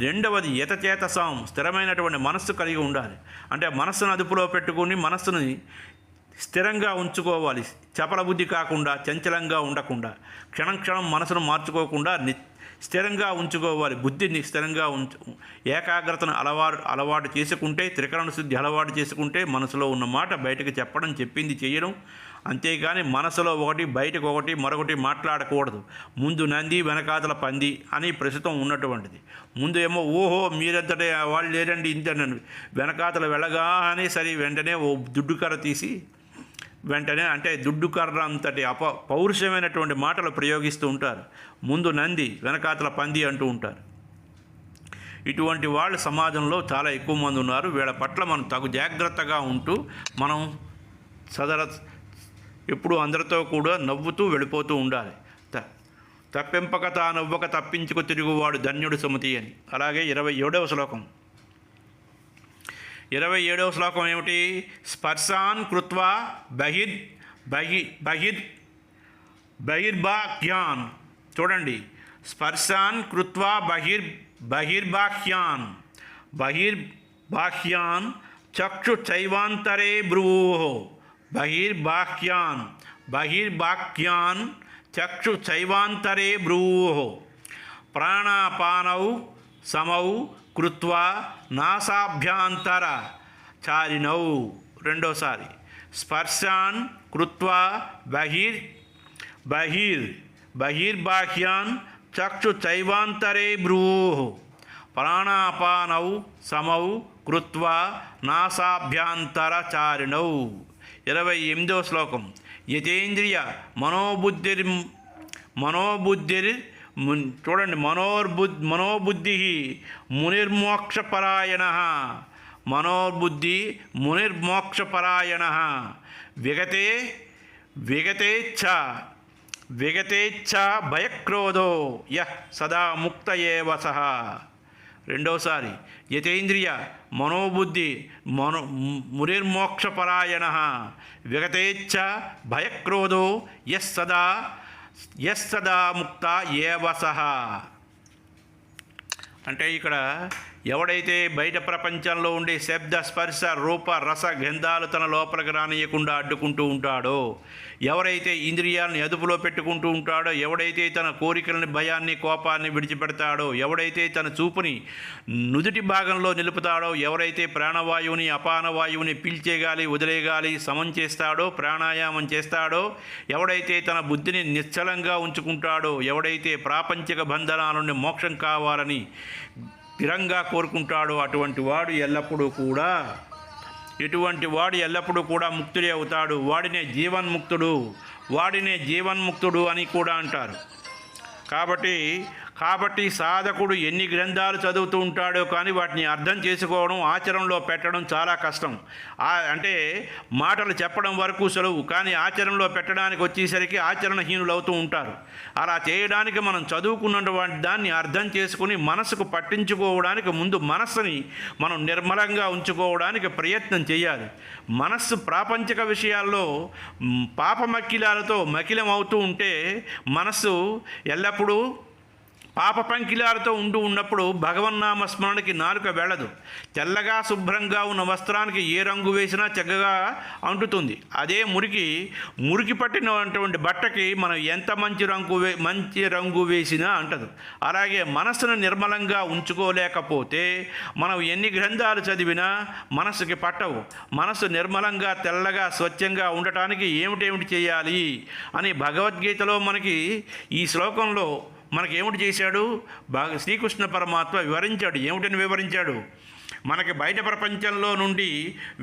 రెండవది యతచేతసాం, స్థిరమైనటువంటి మనస్సు కలిగి ఉండాలి. అంటే మనస్సును అదుపులో పెట్టుకుని మనస్సుని స్థిరంగా ఉంచుకోవాలి. చపల బుద్ధి కాకుండా, చంచలంగా ఉండకుండా, క్షణం మనసును మార్చుకోకుండా స్థిరంగా ఉంచుకోవాలి. బుద్ధిని స్థిరంగా ఏకాగ్రతను అలవాటు చేసుకుంటే, త్రికరణ శుద్ధి అలవాటు చేసుకుంటే మనసులో ఉన్న మాట బయటకు చెప్పడం, చెప్పింది చేయడం. అంతేగాని మనసులో ఒకటి బయటకు ఒకటి మరొకటి మాట్లాడకూడదు. ముందు నంది వెనకాతల పంది అని ప్రస్తుతం ఉన్నటువంటిది. ముందు ఏమో ఓహో మీరంతటే వాళ్ళు లేరండి ఇంతనండి, వెనకాతల వెళ్ళగానే సరే వెంటనే ఓ దుడ్డుకర్ర తీసి వెంటనే అంటే దుడ్డుకర్ర అంతటి పౌరుషమైనటువంటి మాటలు ప్రయోగిస్తూ ఉంటారు. ముందు నంది వెనకాతల పంది అంటూ ఉంటారు. ఇటువంటి వాళ్ళు సమాజంలో చాలా ఎక్కువ మంది ఉన్నారు. వీళ్ళ పట్ల మనం తగు జాగ్రత్తగా ఉంటూ మనం ఎప్పుడు అందరితో కూడా నవ్వుతూ వెళ్ళిపోతూ ఉండాలి. తప్పింపక తా నవ్వక తప్పించుకు తిరుగువాడు ధన్యుడు సుమతి అని. అలాగే 27వ శ్లోకం. 27వ శ్లోకం ఏమిటి? స్పర్శాన్ కృత్వా బహిర్బాహ్యాన్. చూడండి, స్పర్శాన్ కృత్వా బహిర్బాహ్యాన్ చక్షు చైవాంతరే భ్రువోః. బహిర్బాహ్యాన్ చక్షు చైవాంతరే భ్రువోః. ప్రాణాపానౌ సమౌ కృత్వా నాసాభ్యాంతర చారిణౌ. రెండోసారి స్పర్శాన్ కృత్వా బహిర్బాహ్యాన్ చక్షు చైవాంతరే భ్రువోః. ప్రాణాపానౌ సమౌ కృత్వా నాసాభ్యాంతర చారిణౌ. 28వ శ్లోకం. యతేంద్రియ మనోబుద్ధిర్ చూడండి, మనోబుద్ధి మునిర్మోక్షపరాయణః. మనోబుద్ధి మునిర్మోక్షపరాయణః. విగతేచ్ఛ భయక్రోధో యః సదా ముక్త ఏవ సః. రెండోసారి యతేంద్రియ మనోబుద్ధి మునిర్మోక్షపరాయణః. విగతేచ్ఛ భయక్రోధో యస్సదా ముక్త ఏవ సః. అంటే ఇక్కడ ఎవడైతే బయట ప్రపంచంలో ఉండే శబ్ద, స్పర్శ, రూప, రస, గంధాలు తన లోపలికి రానియకుండా అడ్డుకుంటూ ఉంటాడో, ఎవరైతే ఇంద్రియాలను అదుపులో పెట్టుకుంటూ ఉంటాడో, ఎవడైతే తన కోరికలని, భయాన్ని, కోపాన్ని విడిచిపెడతాడో, ఎవడైతే తన చూపుని నుదుటి భాగంలో నిలుపుతాడో, ఎవరైతే ప్రాణవాయువుని, అపానవాయువుని పీల్చే గాలి, వదిలే గాలి సమం చేస్తాడో, ప్రాణాయామం చేస్తాడో, ఎవడైతే తన బుద్ధిని నిశ్చలంగా ఉంచుకుంటాడో, ఎవడైతే ప్రాపంచిక బంధనాల నుండి మోక్షం కావాలని స్థిరంగా కోరుకుంటాడో, అటువంటి వాడు ఎల్లప్పుడూ కూడా ముక్తుడే అవుతాడు. వాడినే జీవన్ముక్తుడు అని కూడా అంటారు. కాబట్టి సాధకుడు ఎన్ని గ్రంథాలు చదువుతూ ఉంటాడో కానీ వాటిని అర్థం చేసుకోవడం, ఆచరణలో పెట్టడం చాలా కష్టం. అంటే మాటలు చెప్పడం వరకు సులువు, కానీ ఆచరణలో పెట్టడానికి వచ్చేసరికి ఆచరణహీనులు అవుతూ ఉంటారు. అలా చేయడానికి మనం చదువుకున్నటువంటి దాన్ని అర్థం చేసుకుని మనసుకు పట్టించుకోవడానికి ముందు మనస్సుని మనం నిర్మలంగా ఉంచుకోవడానికి ప్రయత్నం చేయాలి. మనస్సు ప్రాపంచిక విషయాల్లో పాపమక్కిలాలతో మకిలం అవుతూ ఉంటే మనస్సు ఎల్లప్పుడూ పాప పంకిలాలతో ఉన్నప్పుడు భగవన్నామ స్మరణకి నాలుక వెళ్ళదు. తెల్లగా శుభ్రంగా ఉన్న వస్త్రానికి ఏ రంగు వేసినా చక్కగా అంటుతుంది. అదే మురికి పట్టినటువంటి బట్టకి మనం ఎంత మంచి రంగు వేసినా అంటదు. అలాగే మనస్సును నిర్మలంగా ఉంచుకోలేకపోతే మనం ఎన్ని గ్రంథాలు చదివినా మనస్సుకి పట్టవు. మనస్సు నిర్మలంగా, తెల్లగా, స్వచ్ఛంగా ఉండటానికి ఏమిటి చేయాలి అని భగవద్గీతలో మనకి ఈ శ్లోకంలో మనకేమిటి చేశాడు? శ్రీకృష్ణ పరమాత్మ వివరించాడు. ఏమిటని వివరించాడు? మనకి బయట ప్రపంచంలో నుండి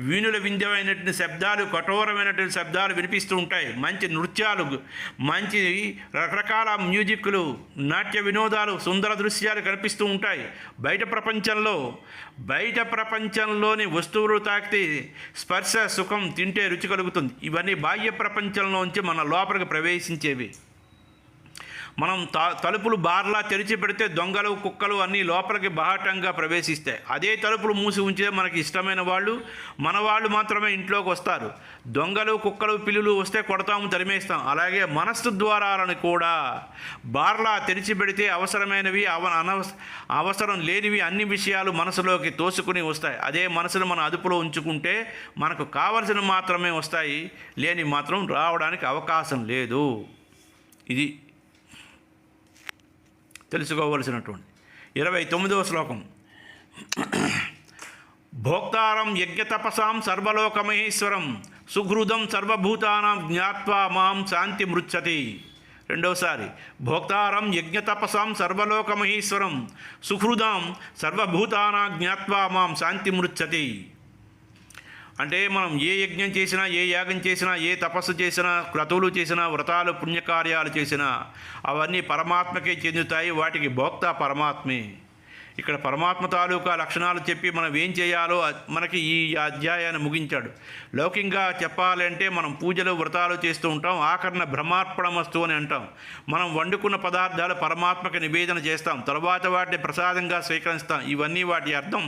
వీణుల వింధ్యమైనటువంటి శబ్దాలు, కఠోరమైనటువంటి శబ్దాలు వినిపిస్తూ ఉంటాయి. మంచి నృత్యాలు, మంచి రకరకాల మ్యూజిక్లు, నాట్య వినోదాలు, సుందర దృశ్యాలు కనిపిస్తూ ఉంటాయి. బయట ప్రపంచంలోని వస్తువులు తాకితే స్పర్శ సుఖం, తింటే రుచి కలుగుతుంది. ఇవన్నీ బాహ్య ప్రపంచంలోంచి మన లోపలికి ప్రవేశించేవి. మనం తలుపులు బార్లా తెరిచి పెడితే దొంగలు, కుక్కలు అన్నీ లోపలికి బాహటంగా ప్రవేశిస్తాయి. అదే తలుపులు మూసి ఉంచితే మనకి ఇష్టమైన వాళ్ళు, మన వాళ్ళు మాత్రమే ఇంట్లోకి వస్తారు. దొంగలు, కుక్కలు, పిల్లులు వస్తే కొడతాము, తరిమేస్తాం. అలాగే మనస్సు ద్వారాలను కూడా బార్లా తెరిచి పెడితే అవసరమైనవి, అవసరం లేనివి అన్ని విషయాలు మనసులోకి తోసుకుని వస్తాయి. అదే మనసును మన అదుపులో ఉంచుకుంటే మనకు కావలసిన మాత్రమే వస్తాయి, లేని మాత్రం రావడానికి అవకాశం లేదు. ఇది తెలుసుకోవలసినటువంటి 29వ శ్లోకం. భోక్తారం యజ్ఞతపసాం సర్వలోకమహేశ్వరం సుహృదం సర్వభూతానాం జ్ఞాత్వా మాం శాంతి మృచ్చతి. రెండోసారి, భోక్తారం యజ్ఞతపసాం సర్వలోకమహేశ్వరం సుహృదం సర్వభూతానాం జ్ఞాత్వా మాం శాంతి మృచ్చతి. అంటే మనం ఏ యజ్ఞం చేసినా, ఏ యాగం చేసినా, ఏ తపస్సు చేసినా, క్రతువులు చేసినా, వ్రతాలు, పుణ్యకార్యాలు చేసినా అవన్నీ పరమాత్మకే చెందుతాయి. వాటికి భోక్త పరమాత్మే. ఇక్కడ పరమాత్మ తాలూకా లక్షణాలు చెప్పి మనం ఏం చేయాలో మనకి ఈ అధ్యాయాన్ని ముగించాడు. లౌకికంగా చెప్పాలంటే మనం పూజలు, వ్రతాలు చేస్తూ ఉంటాం. ఆఖరణ బ్రహ్మార్పణమస్తు అని అంటాం. మనం వండుకున్న పదార్థాలు పరమాత్మకి నివేదన చేస్తాం, తర్వాత వాటిని ప్రసాదంగా స్వీకరిస్తాం. ఇవన్నీ వాటి అర్థం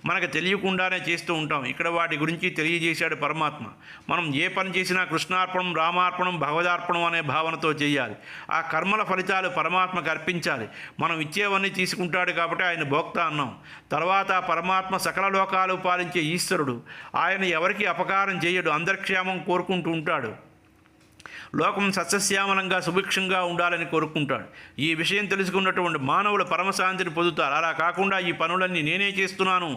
మనకు తెలియకుండానే చేస్తూ ఉంటాం. ఇక్కడ వాటి గురించి తెలియజేశాడు పరమాత్మ. మనం ఏ పని చేసినా కృష్ణార్పణం, రామార్పణం, భగవదార్పణం అనే భావనతో చేయాలి. ఆ కర్మల ఫలితాలు పరమాత్మకు అర్పించాలి. మనం ఇచ్చేవన్నీ తీసుకుంటాడు కాబట్టి ఆయన భోక్త అన్నాం. తర్వాత పరమాత్మ సకల లోకాలు పాలించే ఈశ్వరుడు. ఆయన ఎవరికి అపకారం చేయడు, అందరిక్షేమం కోరుకుంటూ ఉంటాడు. లోకం సస్యశ్యామలంగా సుభిక్షంగా ఉండాలని కోరుకుంటాడు. ఈ విషయం తెలుసుకున్నటువంటి మానవులు పరమశాంతిని పొందుతారు. అలా కాకుండా ఈ పనులన్నీ నేనే చేస్తున్నాను,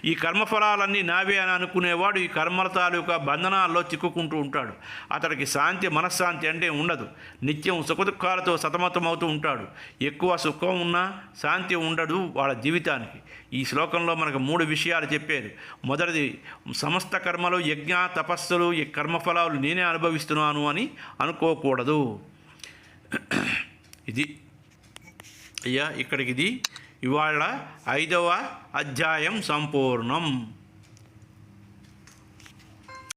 ఈ కర్మఫలాలన్నీ నావే అని అనుకునేవాడు ఈ కర్మల తాలూకా బంధనాల్లో చిక్కుకుంటూ ఉంటాడు. అతడికి శాంతి, మనశ్శాంతి అంటే ఉండదు. నిత్యం సుఖదుఖాలతో సతమతమవుతూ ఉంటాడు. ఎక్కువ సుఖం ఉన్నా శాంతి ఉండదు వాళ్ళ జీవితానికి. ఈ శ్లోకంలో మనకు 3 విషయాలు చెప్పారు. మొదటిది, సమస్త కర్మలు, యజ్ఞ, తపస్సులు, ఈ కర్మఫలాలు నేనే అనుభవిస్తున్నాను అని అనుకోకూడదు. ఇది అయ్యా, ఇక్కడికి ఇది ఇవాళ 5వ అధ్యాయం సంపూర్ణం.